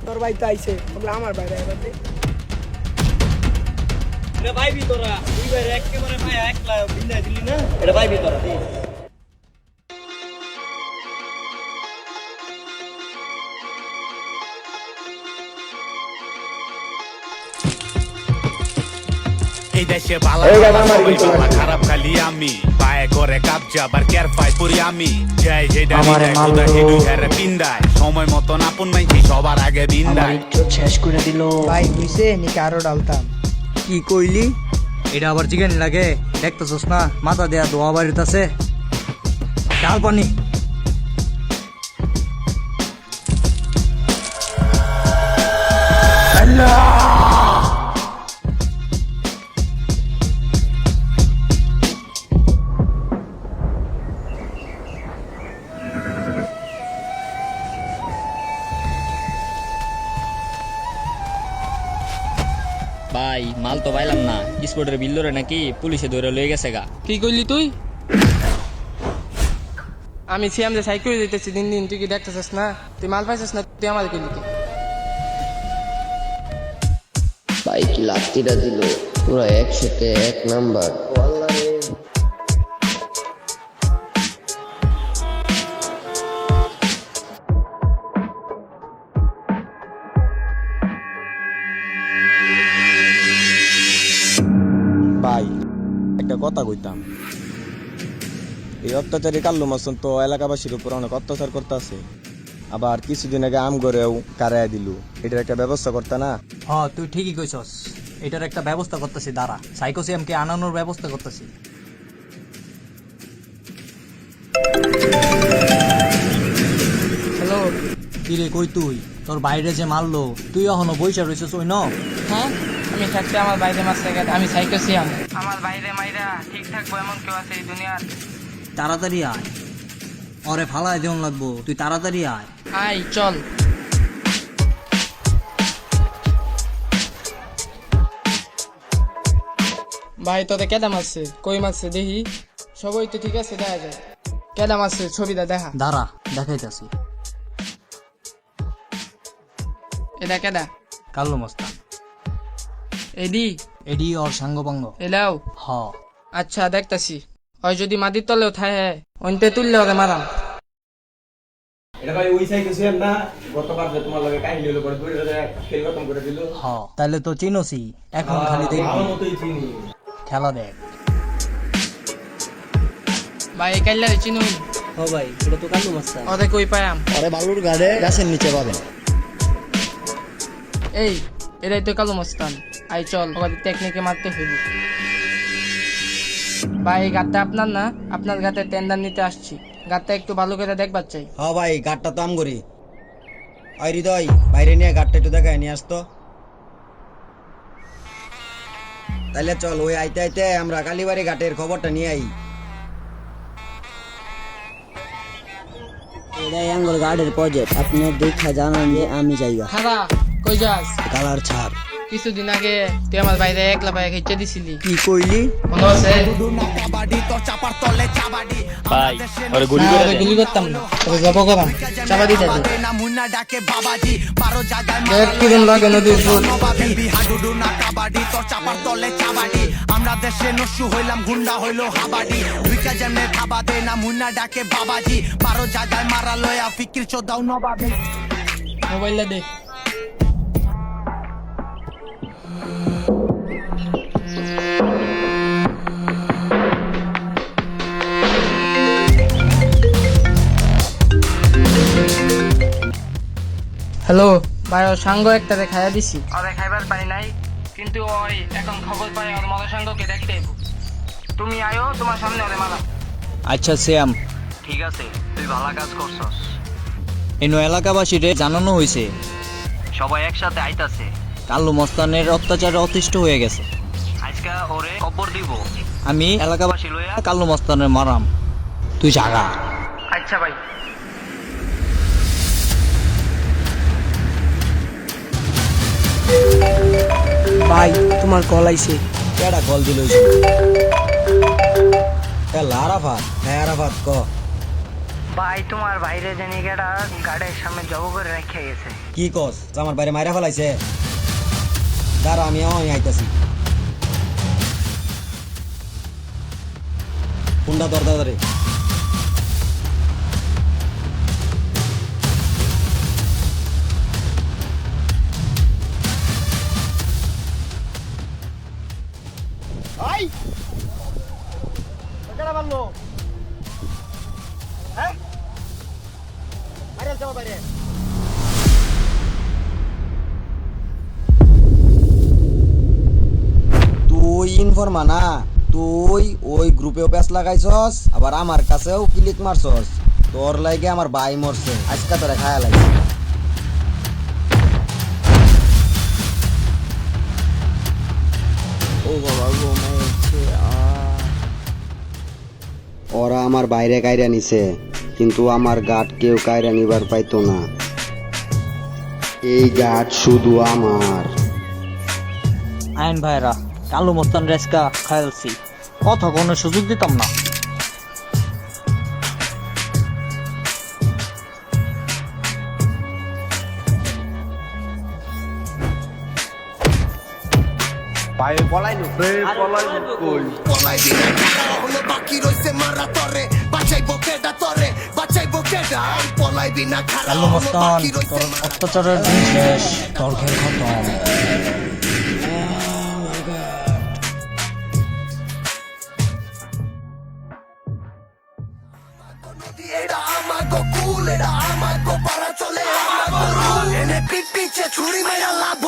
তোর ভাই তো আইছে বলে আমার বাইরে এবার দে এটা ভাই ভিতরা দুই ভাই একেবারে ভাই একলা বিন্দা দিলি না এটা ভাই ভিতরা দে এই দেশে বালা খারাপ খালি আমি পায়ে করে কাবজা বার কেয়ার পাই পুরি আমি যাই যেটা খোদা হিডু হেরে পিন্দায় সময় মতন আপন মাইছি সবার আগে বিন্দায় শেষ করে দিল ভাই বুঝছে নাকি আরো ডালতাম কি কইলি এটা আবার চিকেন লাগে দেখতেছস না মাথা দেয়া দোয়া বাড়িতেছে ডাল পানি ভাই মাল তো পাইলাম না স্পোর্টের বিল্ডরে নাকি পুলিশে ধরে লয়ে গেছে গা। কি কইলি তুই? আমি সিএম যে সাইকেল দিতেছি দিন দিন, তুই কি দেখতেছিস না? তুই মাল পাইছিস না, তুই আমাদের কইলি কি? ভাই কি লাত্তিটা দিল পুরো একসাথে এক নাম্বার। ভাই একটা কথা কইতাম, এই অত্যাচারী কাল্লু মাসুম তো এলাকাবাসীর উপর অনেক অত্যাচার করতেছে, আবার কিছুদিন আগে আম গড়েও কারায় দিল, এটার একটা ব্যবস্থা করতে না? হ্যাঁ তুই ঠিকই কইছস, এটার একটা ব্যবস্থা করতেছি, দাঁড়া সাইকোসিয়ামকে আনানোর ব্যবস্থা করতেছি। হ্যালো, কিরে কই তুই? তোর বাইরে যে মারলো তুই এখনো বইসা রইছিস ওই ন? হ্যাঁ আমি থাকতে আমার বাইরে মারছে গেছে, আমি সাইকেল সিএম। আমার বাইরে মাইরা ঠিক থাকবো এমন কেউ আছে এই দুনিয়ার? তাড়াতাড়ি আয়, ওরে ফালায় দেওয়ান লাগবো, তুই তাড়াতাড়ি আয়। আয় চল। ভাই তোতে কেদা মারছে? কই মারছে দেখি? সবই তো ঠিক আছে, দেখা যায়। কেদা মারছে ছবিটা দেখা। দাঁড়া দেখাইতাছি। এটা কেদা? কাল্লু মস্তান, এডি এডি ওর সাঙ্গপাঙ্গ। এলাও। হ আচ্ছা দেখতাছি, ওই যদি মাটির তলেও থাকে অন্তে তুললে ওরে মারাম। এটা ভাই ওই সাইকেল ছিলেন না, গতবার যে তোমার লগে কাহিনী হলো করে দুই খেল খতম করে দিল। হ তাহলে তো চিনোসি, এখন খালি দেখবি, ভালো মতোই চিনি। খেলা দেখ। ভাই এই কাইল্লারে চিনুই? ও ভাই এটা তো কাল্লু মস্তান। ওরে কই পায়াম? আরে বালুর গাড়ে গাছের নিচে পাবেন। এই এটাই তো কালো মস্তান। আই চল, ওকে টেকনিকে মারতে হইব। ভাই এই গাতটা আপনার না? আপনার গাতে টেন্ডার নিতে আসছি, গাতটা একটু ভালো করে দেখবার চাই। হ্যাঁ ভাই গাড়টা তো আম করি। আই হৃদয় বাইরে নিয়ে গাড়টা একটু দেখায় নিয়ে আসতো। তাহলে চল ওই আইতে আইতে আমরা কালীবাড়ি ঘাটের খবরটা নিয়ে আই। এটাই আঙ্গুর গার্ডের প্রজেক্ট, আপনি দেখা জানান যে আমি যাইবা। খারা কই যাস? কালার ছাড়। কিছুদিন আগে তুই আমার বাইরে একলা পায়ে খেতে দিছিলি, কি কইলি? মনে আছে? ভাই ওরে গুলি না, করে ওরে দে। গুলি করতাম না, তোকে জব করাম, চাপা দিতে দে। দেখ কিরম লাগে নদীর সুর। আমরা দেশে নসু হইলাম গুন্ডা হইলো হাবাডি দুইটা যেমনে খাবা দে না মুন্না ডাকে বাবাজি 12 জায়গায় মারা লয়া ফিকির চোদাও নবাবে। মোবাইলটা দে। হ্যালো ভাই, ওর সাঙ্গ একটাতে খাইয়া দিছি, ওরে খাইবার পাই নাই, কিন্তু ওই এখন খবর পাই ওর মদের সাঙ্গকে দেখতে আইবো। তুমি আয়ো, তোমার সামনে ওরে মারা। আচ্ছা শ্যাম, ঠিক আছে, তুই ভালো কাজ করছস। এনো এলাকাবাসীরে জানানো হয়েছে সবাই একসাথে আইতাছে, কাল্লু মস্তানের অত্যাচারে অতিষ্ঠ হয়ে গেছে। আজকে ওরে খবর দিব। আমি এলাকাবাসী লইয়া কাল্লু মস্তানের মারাম, তুই জাগা। আচ্ছা ভাই। ভাই তোমার কল আইছে। কেডা কল দিল? আরাফাত। হ্যাঁ আরাফাত ক। ভাই তোমার বাইরে জানি গেটা গাড়ির সামনে জব করে রেখে গেছে। কি কস আমার বাইরে মাইরা ফেলাইছে? দাঁড়া আমি আইতাছি। কোনটা দরদা ধরে? তুই ইনফরমা না, তুই ওই গ্রুপেও প্যাচ লাগাইছস, আবার আমার কাছেও ক্লিক মারছস। তোর লাগে আমার ভাই মরছে, আজকে তোরা খায়া লাগছে। ও বাবা ঘুমাইছে। ওরা আমার বাইরে কায়রা নিছে, কিন্তু আমার গাট কেউ কায়রা নিবার পাইতো না। এই গাট শুধু আমার। আইন ভাইরা কালু মস্তান রেসকা খাইলছি, কথা কোনো সুযোগ দিতাম না। কালু মস্তান তোর অত্যাচারের দিন শেষ, তোর খেল খতম। ছুরি মেরা লাভ